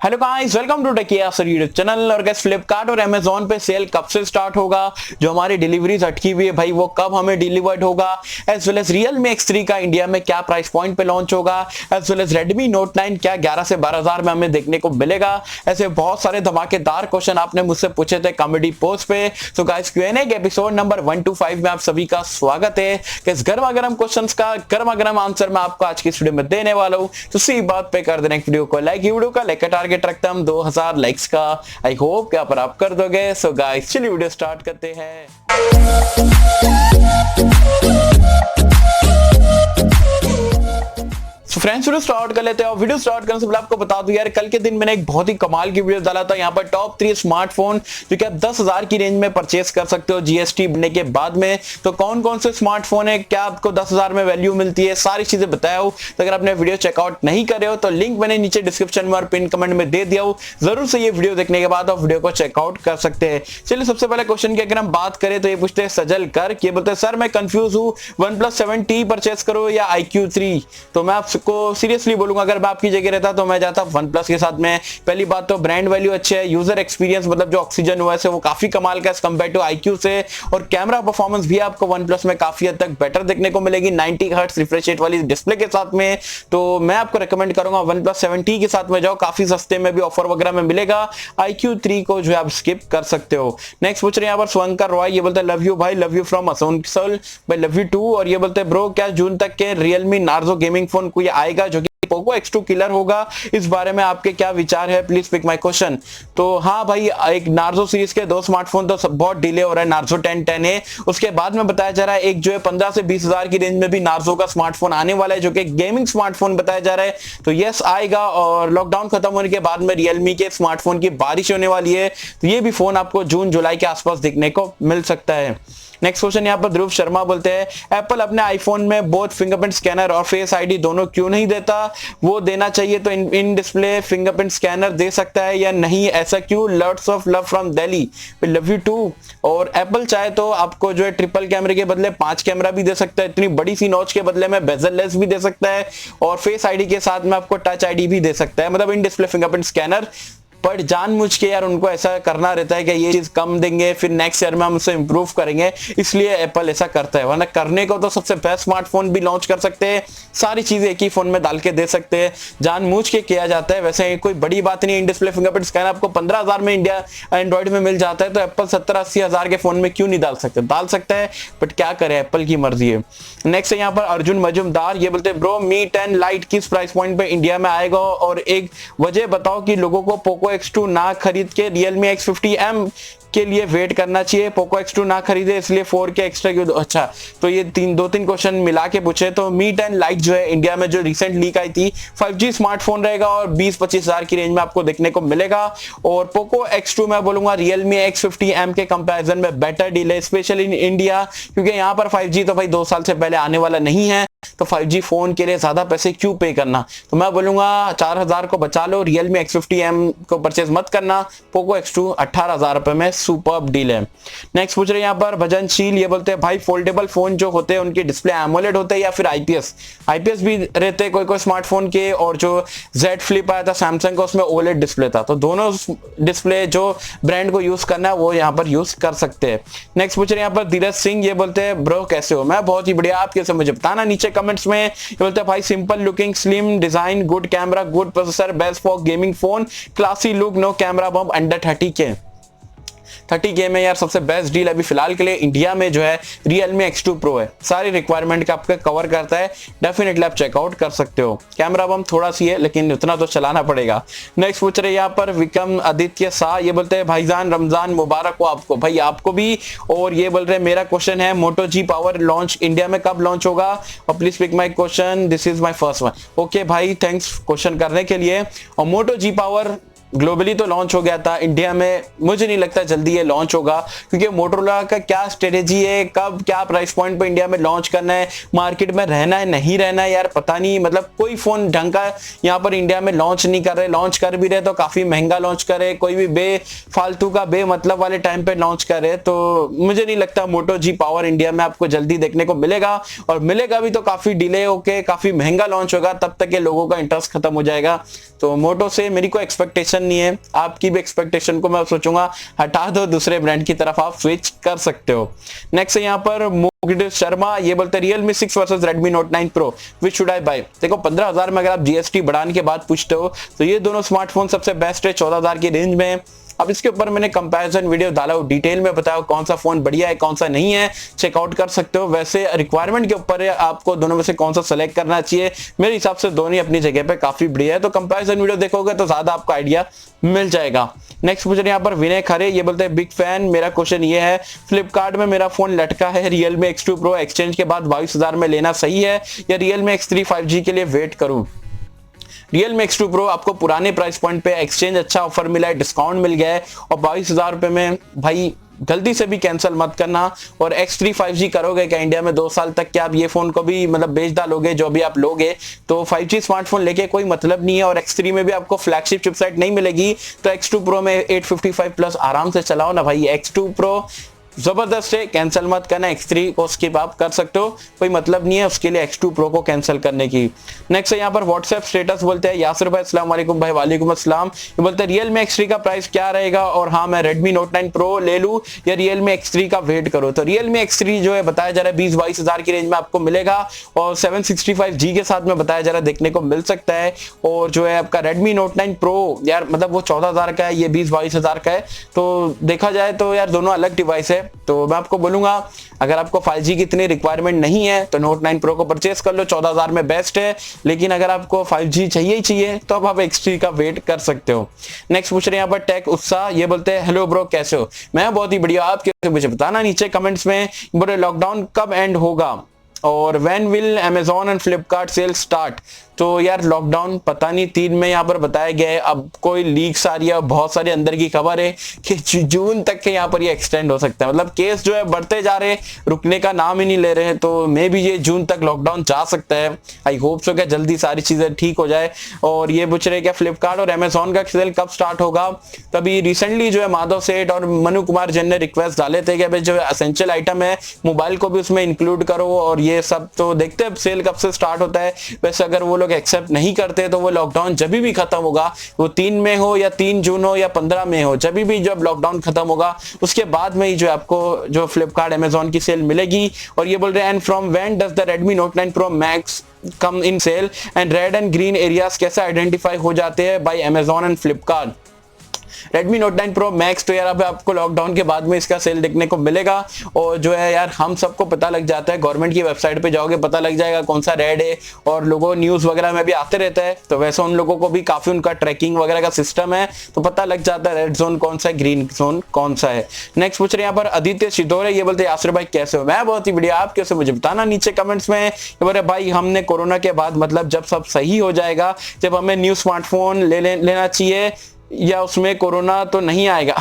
Hello guys, welcome to techiya sir YouTube channel. और guys Flipkart और Amazon पे cell कब से स्टार्ट होगा, जो हमारी डिलीवरीज अटकी हुई है भाई वो कब हमें डिलीवर्ड होगा, as well as Realme X3 का इंडिया में क्या प्राइस पॉइंट पे लॉन्च होगा, as well as Redmi Note 9 क्या 11 से 12,000 में हमें देखने को मिलेगा। ऐसे बहुत सारे धमाकेदार क्वेश्चन आपने मुझसे पूछे थे कॉमेडी पोस्ट पे। सो गाइस Q&A के एपिसोड नंबर 125 में आप सभी का स्वागत है। किस गर्मा गर्म क्वेश्चंस का गर्मा गर्म आंसर मैं आपको आज की इस वीडियो में देने वाला हूं, तो इसी बात पे कर देना वीडियो को लाइक। वीडियो का लाइक टारगेट रखता हम 2000 लाइक्स का। आई होप कि आप कर दोगे। सो गाइस चलिए वीडियो स्टार्ट करते हैं। फ्रेंड्स वीडियो स्टार्ट कर लेते हैं। और वीडियो स्टार्ट करने से पहले आपको बता दूं यार, कल के दिन मैंने एक बहुत ही कमाल की वीडियो डाला था। यहाँ पर टॉप 3 स्मार्टफोन जो कि आप 10,000 की रेंज में परचेस कर सकते हो जीएसटी बनने के बाद में। तो कौन कौन से स्मार्टफोन है, क्या आपको 10,000 में वैल्यू मिलती है, सारी चीजें बताया हूं। तो अगर आपने वीडियो चेकआउट नहीं करे हो तो लिंक मैंने नीचे डिस्क्रिप्शन में और पिन कमेंट में दे दिया हूं, जरूर से ये वीडियो देखने के बाद आप वीडियो को चेकआउट कर सकते हैं। चलिए सबसे पहले क्वेश्चन की अगर हम बात करें तो ये पूछते हैं सजल कर, ये बोलते हैं सर मैं कंफ्यूज हूँ OnePlus 7T परचेस करो या iQ3। तो मैं आपको सीरियसली बोलूंगा, अगर मैं आपकी जगह रहता तो मैं जाता OnePlus के साथ में। पहली बात तो ब्रांड वैल्यू अच्छे है, यूजर एक्सपीरियंस मतलब जो ऑक्सीजन OS है वो काफी कमाल का कंपेयर टू iQ से, और कैमरा परफॉर्मेंस भी आपको OnePlus में काफी हद तक बेटर देखने को मिलेगी 90 हर्ट्ज रिफ्रेश रेट वाली डिस्प्ले के साथ में। तो मैं आपको रिकमेंड करूंगा OnePlus 7T के साथ में जाओ, काफी सस्ते में भी ऑफर वगैरह में मिलेगा। iQ3 को जो है आप स्किप कर सकते हो। नेक्स्ट पूछ रहे हैं यहाँ पर स्वंकर रॉय, ये बोलते हैं लव यू भाई, लव यू फ्रॉम असोनसोल भाई, लव यू टू। और ये बोलते हैं ब्रो क्या जून तक के Realme Narzo गेमिंग फोन कोई आएगा जो पोको X2 किलर होगा, इस बारे में आपके क्या विचार है, प्लीज पिक माय क्वेश्चन। तो हाँ भाई, एक नार्जो सीरीज के 2 स्मार्टफोन तो बहुत डिले हो रहा है। नार्जो 10 है, उसके बाद में बताया जा रहा है एक जो है 15 से 20,000 की रेंज में भी नार्जो का स्मार्टफोन आने वाला है, जो कि गेमिंग स्मार्टफोन बताया जा रहा है। तो यस आएगा, और लॉकडाउन खत्म होने के बाद में रियलमी के स्मार्टफोन की बारिश होने वाली है, तो ये भी फोन आपको जून जुलाई के आसपास देखने को मिल सकता है। नेक्स्ट क्वेश्चन यहाँ पर ध्रुव शर्मा बोलते हैं एप्पल अपने आईफोन में बोथ फिंगरप्रिंट स्कैनर और फेस आईडी दोनों क्यों नहीं देता, वो देना चाहिए तो इन डिस्प्ले फिंगरप्रिंट स्कैनर दे सकता है या नहीं, ऐसा क्यों। Lots of love from Delhi, love you too. और एप्पल चाहे तो आपको जो है ट्रिपल कैमरे के बदले 5 कैमरा भी दे सकता है, इतनी बड़ी सी नॉच के बदले में बेजल लेस भी दे सकता है, और फेस आईडी के साथ में आपको टच आईडी भी दे सकता है, मतलब इन डिस्प्ले फिंगरप्रिंट स्कैनर। पर जानबूझ के यार उनको ऐसा करना रहता है कि ये चीज कम देंगे फिर नेक्स्ट ईयर में हम उसे इंप्रूव करेंगे, इसलिए एप्पल ऐसा करता है। वरना करने को तो सबसे बेस्ट स्मार्टफोन भी लॉन्च कर सकते हैं, सारी चीजें एक ही फोन में डाल के दे सकते हैं, जानबूझ के किया जाता है। वैसे कोई बड़ी बात नहीं, इन डिस्प्ले फिंगरप्रिंट स्कैनर आपको 15,000 में इंडिया एंड्रॉइड में मिल जाता है, तो एप्पल 70-80 हजार के फोन में क्यों नहीं डाल सकते, डाल सकता है, बट क्या करे, एप्पल की मर्जी है। नेक्स्ट है यहाँ पर अर्जुन मजुमदार, ये बोलते हैं ब्रो मी 10 लाइट किस प्राइस पॉइंट पे इंडिया में आएगा, और एक वजह बताओ कि लोगों को पोको X2 ना खरीद के Realme X50M के लिए वेट करना चाहिए, पोको X2 ना खरीदे इसलिए 4K एक्स्ट्रा क्यों। अच्छा, तो ये 2-3 क्वेश्चन मिला के पूछे। तो मी 10 लाइट जो है इंडिया में जो रिसेंट लीक आई थी 5G स्मार्टफोन रहेगा, और 20-25 हजार की रेंज में आपको देखने को मिलेगा। और पोको X2 मैं बोलूंगा Realme X50M के कंपैरिजन में बेटर डील है, स्पेशली इन इंडिया, क्योंकि यहाँ पर 5G तो भाई 2 साल से पहले आने वाला नहीं है, तो 5G फोन के लिए ज्यादा पैसे क्यों पे करना। तो मैं बोलूंगा 4,000 को बचा लो, Realme X50M को परचेज मत करना, पोको X2 18,000 रुपए में सुपर्ब डील है। नेक्स्ट पूछ रहे हैं यहाँ पर भजनशील, ये बोलते हैं भाई फोल्डेबल फोन जो होते हैं उनके डिस्प्ले एमोलेड होते हैं या फिर आईपीएस भी रहते हैं कोई स्मार्टफोन के, और जो Z Flip आया था सैमसंग का उसमें OLED डिस्प्ले था, तो दोनों डिस्प्ले जो ब्रांड को यूज करना है वो यहाँ पर यूज कर सकते हैं। नेक्स्ट पूछ रहे हैं यहाँ पर धीरज सिंह, ये बोलते हैं ब्रो कैसे हो, मैं बहुत ही बढ़िया, आप कैसे मुझे बताना नीचे कमेंट्स में। ये बोलते हैं भाई simple looking slim design good camera good processor best for gaming phone classy look no camera bump under 30K में यार सबसे बेस्ट डील अभी फिलहाल के लिए इंडिया में जो है Realme X2 Pro है, सारी रिक्वायरमेंट का आपका कवर करता है, डेफिनेटली आप चेकआउट कर सकते हो। कैमरा बम थोड़ा सी है लेकिन उतना तो चलाना पड़ेगा। नेक्स्ट पूछ रहे हैं यहाँ पर विक्रम आदित्य शाह, ये बोलते हैं भाईजान रमजान मुबारक हो आपको, भाई आपको भी। और ये बोल रहे हैं मेरा क्वेश्चन है Moto G Power launch India में कब लॉन्च होगा, और please pick my question, this is my first one. Okay भाई, थैंक्स क्वेश्चन करने के लिए। और Moto G Power ग्लोबली तो लॉन्च हो गया था, इंडिया में मुझे नहीं लगता जल्दी ये लॉन्च होगा, क्योंकि मोटोरोला का क्या स्ट्रेटेजी है, कब क्या प्राइस पॉइंट पे इंडिया में लॉन्च करना है, मार्केट में रहना है नहीं रहना है यार पता नहीं। मतलब कोई फोन ढंग का यहाँ पर इंडिया में लॉन्च नहीं कर रहे, लॉन्च कर भी रहे तो काफी महंगा लॉन्च करे, कोई भी बेफालतू का बेमतलब वाले टाइम पे लॉन्च करे। तो मुझे नहीं लगता मोटो जी पावर इंडिया में आपको जल्दी देखने को मिलेगा, और मिलेगा भी तो काफी डिले होके काफी महंगा लॉन्च होगा, तब तक ये लोगों का इंटरेस्ट खत्म हो जाएगा। तो मोटो से मेरी कोई एक्सपेक्टेशन नहीं है, आपकी भी एक्सपेक्टेशन को मैं सोचूंगा हटा दो, दूसरे ब्रांड की तरफ आप स्विच कर सकते हो। नेक्स्ट यहाँ पर मुकेश शर्मा ये बोलते हैं Realme 6 versus Redmi Note 9 Pro which should I buy. देखो 15,000 में अगर आप जीएसटी बढ़ाने के बाद पूछते हो तो ये दोनों स्मार्टफोन सबसे बेस्ट है 14,000 की रेंज में। अब इसके ऊपर मैंने कंपैरिजन वीडियो डाला, डिटेल में बताया कौन सा फोन बढ़िया है कौन सा नहीं है, चेकआउट कर सकते हो। वैसे रिक्वायरमेंट के ऊपर है आपको दोनों में से कौन सा सेलेक्ट करना चाहिए, मेरे हिसाब से दोनों ही अपनी जगह पे काफी बढ़िया है। तो कंपैरिजन वीडियो देखोगे तो ज्यादा आपको आइडिया मिल जाएगा। नेक्स्ट पूछ रहे यहाँ पर विनय खरे, ये बोलते हैं बिग फैन। मेरा क्वेश्चन ये है फ्लिपकार्ट में मेरा फोन लटका है Realme X2 Pro, एक्सचेंज के बाद 22,000 में लेना सही है या Realme X3 5G के लिए वेट करूं। Realme X2 Pro आपको पुराने प्राइस पॉइंट पे एक्सचेंज अच्छा ऑफर मिला है, डिस्काउंट मिल गया है, और 22,000 रुपए में भाई गलती से भी कैंसिल मत करना। और X3 5G करोगे क्या इंडिया में 2 साल तक, क्या आप ये फोन को भी मतलब बेच डालोगे जो भी आप लोगे, तो 5G स्मार्टफोन लेके कोई मतलब नहीं है। और X3 में भी आपको फ्लैगशिप चिपसेट नहीं मिलेगी, तो X2 Pro में 855 प्लस आराम से चलाओ ना भाई। X2 Pro जबरदस्त है, कैंसिल मत करना। X3 को स्किप आप कर सकते हो, कोई मतलब नहीं है उसके लिए X2 Pro को कैंसिल करने की। नेक्स्ट है यहाँ पर व्हाट्सएप स्टेटस बोलते हैं यासिर भाई अस्सलाम वालेकुम भाई। वालेकुम अस्सलाम। ये बोलते हैं Realme X3 का प्राइस क्या रहेगा, और हाँ मैं Redmi Note 9 Pro ले लूं या Realme X3 का वेट करो। तो Realme X3 जो है बताया जा रहा है 20-22 हजार की रेंज में आपको मिलेगा, और 765G के साथ में बताया जा रहा है देखने को मिल सकता है। और जो है आपका Redmi Note 9 Pro यार मतलब वो 14,000 का है, ये 20-22 हजार का है। तो देखा जाए तो यार दोनों अलग डिवाइस है। तो मैं आपको बोलूंगा अगर आपको 5G की इतनी रिक्वायरमेंट नहीं है तो Note 9 Pro को परचेस कर लो, 14,000 में बेस्ट है। लेकिन अगर आपको 5G चाहिए ही चाहिए तो अब आप X3 का वेट कर सकते हो। नेक्स्ट पूछ रहे हैं यहाँ पर टेक उत्साह, ये बोलते हैं हेलो ब्रो कैसे हो। मैं बहुत ही बढ़िया, आप कैसे मुझे बताना नीचे कमेंट्स में। बोले लॉकडाउन कब एंड होगा और when will Amazon and Flipkart cell start. तो यार लॉकडाउन पता नहीं 3 में यहाँ पर बताया गया है, अब कोई लीक्स आ रही है, बहुत सारी अंदर की खबर है कि जून तक के यहाँ पर ये एक्सटेंड हो सकता है। मतलब केस जो है बढ़ते जा रहे, रुकने का नाम ही नहीं ले रहे हैं, तो मे भी ये जून तक लॉकडाउन जा सकता है। आई होप सो क्या जल्दी सारी चीजें ठीक हो जाए। और ये पूछ रहे क्या फ्लिपकार्ट और Amazon का सेल कब स्टार्ट होगा। तभी रिसेंटली जो है माधव सेठ और मनु कुमार जैन ने रिक्वेस्ट डाले थे कि भाई जो एसेंशियल आइटम है मोबाइल को भी उसमें इंक्लूड करो, और ये सब तो देखते हैं सेल कब से स्टार्ट होता है। वैसे अगर वो लोग एक्सेप्ट नहीं करते तो वो लॉकडाउन जब भी खत्म होगा, वो 3 में हो या 3 जून हो या 15 में हो, जब भी जब लॉकडाउन खत्म होगा उसके बाद में ही जो आपको जो फ्लिपकार्ट Amazon की सेल मिलेगी। और ये बोल रहे हैं and from when does the Redmi Note 9 Pro Max come in sale and red and green areas कैसे आइडेंटिफाई हो जाते हैं by Amazon and Flipkart. Redmi Note 9 Pro Max तो यार अब आपको लॉकडाउन के बाद में इसका सेल देखने को मिलेगा। और जो है यार हम सबको पता लग जाता है, गवर्नमेंट की वेबसाइट पे जाओगे पता लग जाएगा कौन सा रेड है, और लोगों न्यूज वगैरह में भी आते रहता है, तो वैसे उन लोगों को भी काफी उनका ट्रैकिंग वगैरह का सिस्टम है, तो पता लग जाता है रेड जोन कौन सा है, ग्रीन जोन कौन सा है। नेक्स्ट पूछ रहे हैं यहाँ पर आदित्य सिद्धोरे, ये बोलते हैं यासिर भाई कैसे हो। मैं बहुत ही बढ़िया, आप कैसे मुझे बताना नीचे कमेंट्स में। बोले भाई हमने कोरोना के बाद मतलब जब सब सही हो जाएगा, जब हमें न्यू स्मार्टफोन लेना चाहिए या उसमें कोरोना तो नहीं आएगा।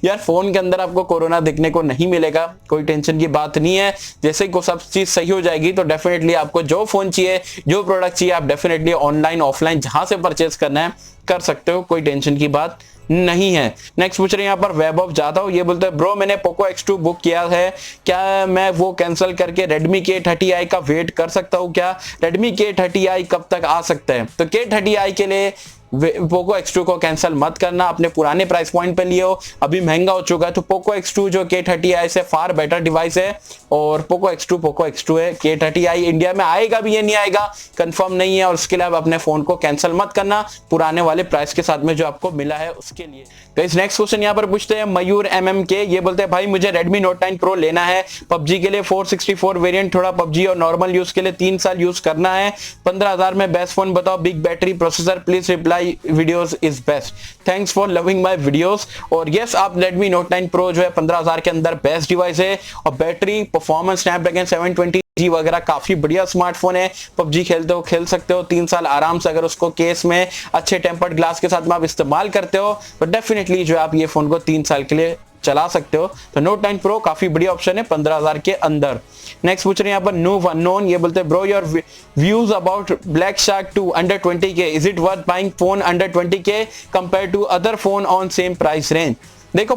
यार फोन के अंदर आपको कोरोना देखने को नहीं मिलेगा, कोई टेंशन की बात नहीं है। जैसे ही सब चीज सही हो जाएगी तो डेफिनेटली आपको जो फोन चाहिए जो प्रोडक्ट चाहिए आप डेफिनेटली ऑनलाइन ऑफलाइन जहां से परचेज करना है कर सकते हो, कोई टेंशन की बात नहीं है। नेक्स्ट पूछ रहे हैं यहाँ पर वैभव जाधव, ये बोलते हैं ब्रो मैंने पोको X2 बुक किया है, क्या मैं वो कैंसिल करके Redmi K30i का वेट कर सकता हूँ क्या। Redmi K30i कब तक आ सकता है। तो K30i के लिए पोको X2 को कैंसिल मत करना, अपने पुराने प्राइस पॉइंट पे लियो, अभी महंगा हो चुका है। तो पोको X2 जो K30i से फार बेटर डिवाइस है, और पोको X2 है। K30i इंडिया में आएगा भी ये नहीं आएगा कंफर्म नहीं है, और उसके लिए आप अपने फोन को कैंसिल मत करना पुराने वाले प्राइस के साथ में जो आपको मिला है उसके लिए। तो इस नेक्स्ट क्वेश्चन यहाँ पर पूछते हैं मयूर MMK, ये बोलते हैं भाई मुझे Redmi Note 9 Pro लेना है, PUBG के लिए 464 वेरिएंट, थोड़ा PUBG और नॉर्मल यूज के लिए 3 साल यूज करना है, 15,000 में बेस्ट फोन बताओ, big battery processor please reply videos is best, thanks for loving my videos. और यस आप Redmi Note 9 Pro जो है 15,000 के अंदर बेस्ट डिवाइस है, और बैटरी परफॉर्मेंस स्नैपड्रैगन 720 जी वगैरह काफी बढ़िया स्मार्टफोन है। पबजी खेलते हो खेल सकते हो 3 साल आराम से, अगर उसको केस में अच्छे टेम्पर्ड ग्लास के साथ में आप इस्तेमाल करते हो तो डेफिनेटली जो आप ये फोन को 3 साल के लिए चला सकते हो। तो नोट 9 प्रो काफी बढ़िया ऑप्शन है 15,000 के अंदर। नेक्स्ट पूछ रहे हैं यहाँ पर नो अननोन, ये बोलते हैं bro your views about Black Shark 2 under 20K, is it worth buying phone under 20K compare to other phone on same price range. देखो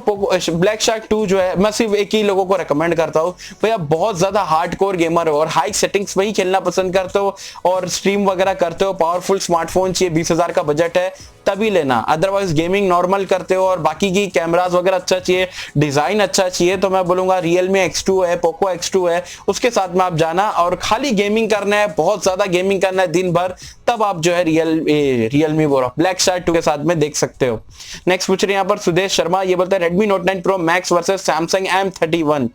ब्लैक शार्क 2 जो है मैं सिर्फ एक ही लोगों को रेकमेंड करता हूँ, भैया बहुत ज्यादा हार्डकोर गेमर हो और हाई सेटिंग्स में ही खेलना पसंद करते हो और स्ट्रीम वगैरह करते हो, पावरफुल स्मार्टफोन चाहिए, 20,000 का बजट है तभी लेना। अदरवाइज गेमिंग नॉर्मल करते हो और बाकी की कैमरास वगैरह अच्छा चाहिए, डिजाइन अच्छा चाहिए, तो मैं बोलूंगा Realme X2 है, Poco X2 है, उसके साथ में आप जाना। और खाली गेमिंग करना है, बहुत ज्यादा गेमिंग करना है दिन भर, तब आप जो है Realme बोल रहा ब्लैक शार्क 2 के साथ में देख सकते हो। नेक्स्ट पूछ रहे हैं यहाँ पर सुदेश शर्मा, ये बोलते हैं Redmi Note 9 Pro Max versus Samsung M31।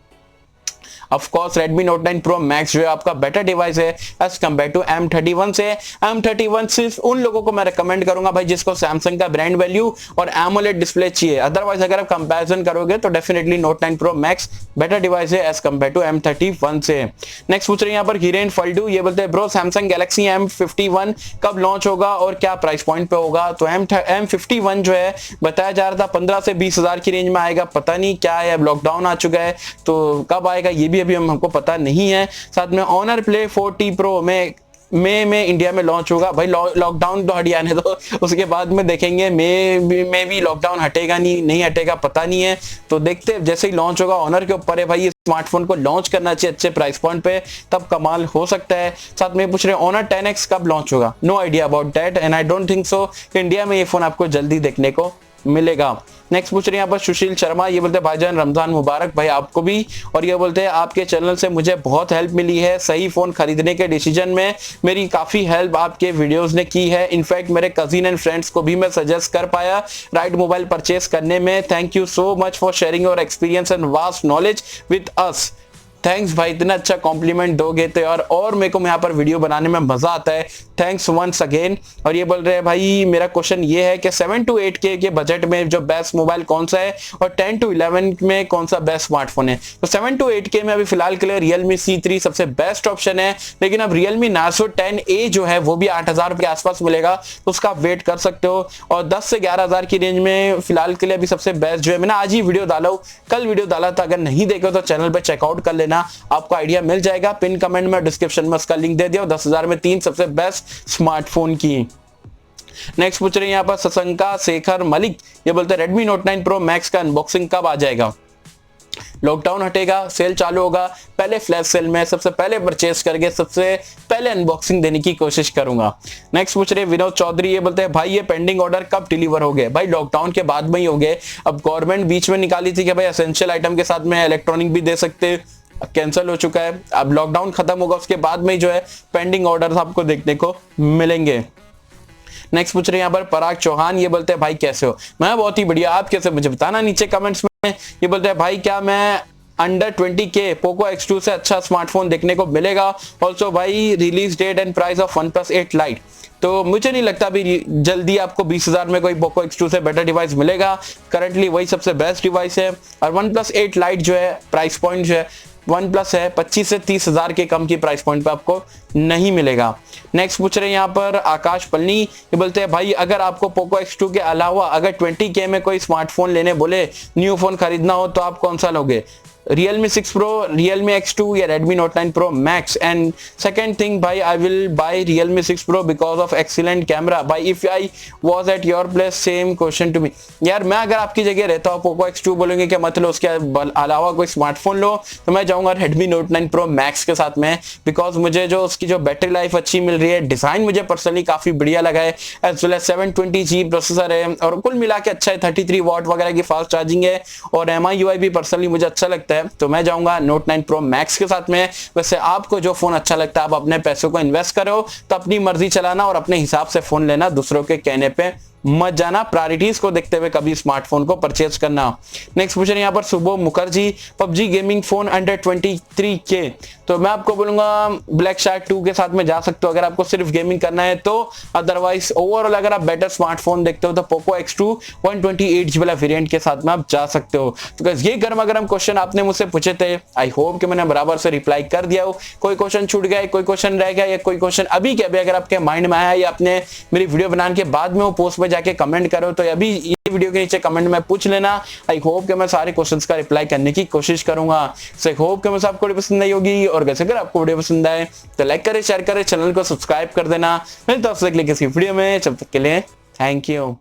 Of course Redmi Note 9 Pro Max जो है आपका बेटर डिवाइस है एज कंपेयर टू M31 से। M31 सिर्फ उन लोगों को मैं रेकमेंड करूंगा भाई जिसको Samsung का ब्रांड वैल्यू और AMOLED डिस्प्ले चाहिए, अदरवाइज अगर आप कंपैरिजन करोगे तो definitely Note 9 Pro Max better device है एज कंपेयर टू M31 से। नेक्स्ट पूछ रहे हैं यहाँ पर हिरेन फल्डू, ये बोलते हैं ब्रो Samsung Galaxy M51 कब लॉन्च होगा और क्या प्राइस पॉइंट पे होगा। तो M51 जो है बताया जा रहा था 15 से 20,000 की रेंज में आएगा, पता नहीं क्या है, अब लॉकडाउन आ चुका है तो कब आएगा ये भी अभी हमको पता नहीं है। साथ में Honor Play 4T Pro में इंडिया में लॉन्च होगा। भाई लॉकडाउन तो हट जाने दो, उसके बाद में देखेंगे मई भी लॉकडाउन हटेगा नहीं हटेगा पता नहीं है, तो देखते हैं जैसे ही लॉन्च होगा। ऑनर के ऊपर है भाई, ये स्मार्टफोन को लॉन्च करना चाहिए अच्छे प्राइस पॉइंट पे, तब कमाल हो सकता है। साथ में पूछ रहे हैं Honor 10X कब लॉन्च होगा, no idea about that and I don't think so कि इंडिया में ये फोन आपको जल्दी देखने को मिलेगा। नेक्स्ट पूछ रहे हैं यहाँ पर सुशील शर्मा, ये बोलते हैं भाईजान रमजान मुबारक भाई आपको भी, और ये बोलते हैं आपके चैनल से मुझे बहुत हेल्प मिली है, सही फोन खरीदने के डिसीजन में मेरी काफी हेल्प आपके वीडियोस ने की है। इनफैक्ट मेरे कजिन एंड फ्रेंड्स को भी मैं सजेस्ट कर पाया राइट मोबाइल परचेस करने में। Thank you so much for sharing your experience and vast knowledge with us. Thanks भाई, इतना अच्छा कॉम्प्लीमेंट दोगे तो यार और मेरे को यहाँ पर वीडियो बनाने में मजा आता है, थैंक्स वंस अगेन। और ये बोल रहे हैं भाई मेरा क्वेश्चन ये है कि 7 to 8K के बजट में जो बेस्ट मोबाइल कौन सा है और 10 to 11 में कौन सा बेस्ट स्मार्टफोन है। तो 7 to 8K में अभी फिलहाल के लिए Realme C3 सबसे बेस्ट ऑप्शन है, लेकिन अब Realme Narzo 10A जो है वो भी 8,000 के आसपास मिलेगा, तो उसका आप वेट कर सकते हो। और 10 से 11,000 की रेंज में फिलहाल के लिए अभी सबसे बेस्ट जो है, मैंने आज ही वीडियो डाला हूँ, कल वीडियो डाला था, अगर नहीं देखो तो चैनल पर चेकआउट कर लेना, आपको आइडिया मिल जाएगा। पिन कमेंट में डिस्क्रिप्शन में उसका लिंक दे दिया, 10,000 में 3 सबसे बेस्ट स्मार्टफोन की। नेक्स्ट पूछ रहे हैं यहाँ पर सशंका शेखर मलिक, ये बोलते हैं Redmi Note 9 Pro Max का अनबॉक्सिंग कब आ जाएगा। लॉकडाउन हटेगा, सेल चालू होगा, पहले फ्लैश सेल में सबसे पहले परचेस करके सबसे पहले अनबॉक्सिंग देने की कोशिश करूंगा। नेक्स्ट पूछ रहे विनोद चौधरी, ये बोलते हैं भाई ये पेंडिंग ऑर्डर कब डिलीवर हो गए। भाई लॉकडाउन के बाद में ही हो गए, अब गवर्नमेंट बीच में निकाली थी कि भाई एसेंशियल आइटम के साथ में इलेक्ट्रॉनिक भी दे सकते, कैंसिल हो चुका है। अब लॉकडाउन खत्म होगा उसके बाद में जो है पेंडिंग ऑर्डर्स आपको देखने को मिलेंगे। नेक्स्ट पूछ रहे हैं यहाँ पर पराग चौहान, ये बोलते हैं भाई कैसे हो। मैं बहुत ही बढ़िया, आप कैसे मुझे बताना नीचे कमेंट्स में। ये बोलते हैं भाई क्या मैं अंडर 20K Poco X2 से अच्छा स्मार्टफोन देखने को मिलेगा। ऑल्सो भाई release date and price of OnePlus 8 Lite, तो मुझे नहीं लगता अभी जल्दी आपको 20,000 में कोई Poco X2 से बेटर डिवाइस मिलेगा, करंटली वही सबसे बेस्ट डिवाइस है। और OnePlus 8 Lite जो है प्राइस पॉइंट जो है OnePlus है 25 से 30,000 के कम की प्राइस पॉइंट पे आपको नहीं मिलेगा। नेक्स्ट पूछ रहे हैं यहाँ पर आकाश पलनी, ये बोलते हैं भाई अगर आपको Poco X2 के अलावा अगर 20K में कोई स्मार्टफोन लेने बोले, न्यू फोन खरीदना हो तो आप कौन सा लोगे, Realme 6 Pro, Realme X2 या Redmi Note 9 Pro Max। and second thing भाई I will buy Realme 6 Pro because of excellent camera। भाई if I was at your place same question to me। यार मैं अगर आपकी जगह रहता हूँ, Poco X2 बोलेंगे क्या मतलब उसके अलावा कोई स्मार्टफोन लो, तो मैं जाऊंगा Redmi Note 9 Pro Max के साथ में, बिकॉज मुझे जो उसकी जो बैटरी लाइफ अच्छी मिल रही है, डिजाइन मुझे पर्सनली काफी बढ़िया लगा है, as well as 720G processor है और कुल मिला के अच्छा है, 33 वॉट वगैरह की फास्ट चार्जिंग है और MIUI भी पर्सनली मुझे अच्छा लगता है, तो मैं जाऊंगा Note 9 Pro Max के साथ में। वैसे आपको जो फोन अच्छा लगता है, आप अपने पैसों को इन्वेस्ट करो तो अपनी मर्जी चलाना और अपने हिसाब से फोन लेना, दूसरों के कहने पे मत जाना, प्रायोरिटीज को देखते हुए कभी स्मार्टफोन को परचेज करना। नेक्स्ट क्वेश्चन यहाँ पर Subodh Mukherjee, PUBG gaming phone under 23K, तो मैं आपको बोलूंगा ब्लैक शार्क 2 के साथ में जा सकते हो अगर आपको सिर्फ गेमिंग करना है तो। अदरवाइज ओवरऑल अगर आप बेटर स्मार्टफोन देखते हो तो पोको X2 128GB वाला वेरिएंट के साथ में आप जा सकते हो। तो गाइस ये गर्मा गर्म क्वेश्चन आपने मुझसे पूछे थे, आई होप कि मैंने बराबर से रिप्लाई कर दिया हो। कोई क्वेश्चन छूट गया, कोई क्वेश्चन रह गया, या कोई क्वेश्चन अभी के अभी अगर आपके माइंड में आया या आपने मेरी वीडियो बनाने के बाद में वो पोस्ट में जाके कमेंट करो तो अभी ये वीडियो के नीचे कमेंट में पूछ लेना। आई होप कि मैं सारे क्वेश्चंस का रिप्लाई करने की कोशिश करूंगा। सो आई होप कि मुझे आपको वीडियो पसंद आई होगी, और वैसे अगर आपको वीडियो पसंद आए तो लाइक करें, शेयर करें, चैनल को सब्सक्राइब कर देना। मिलता हूं किसी वीडियो में, तब तक के लिए थैंक यू।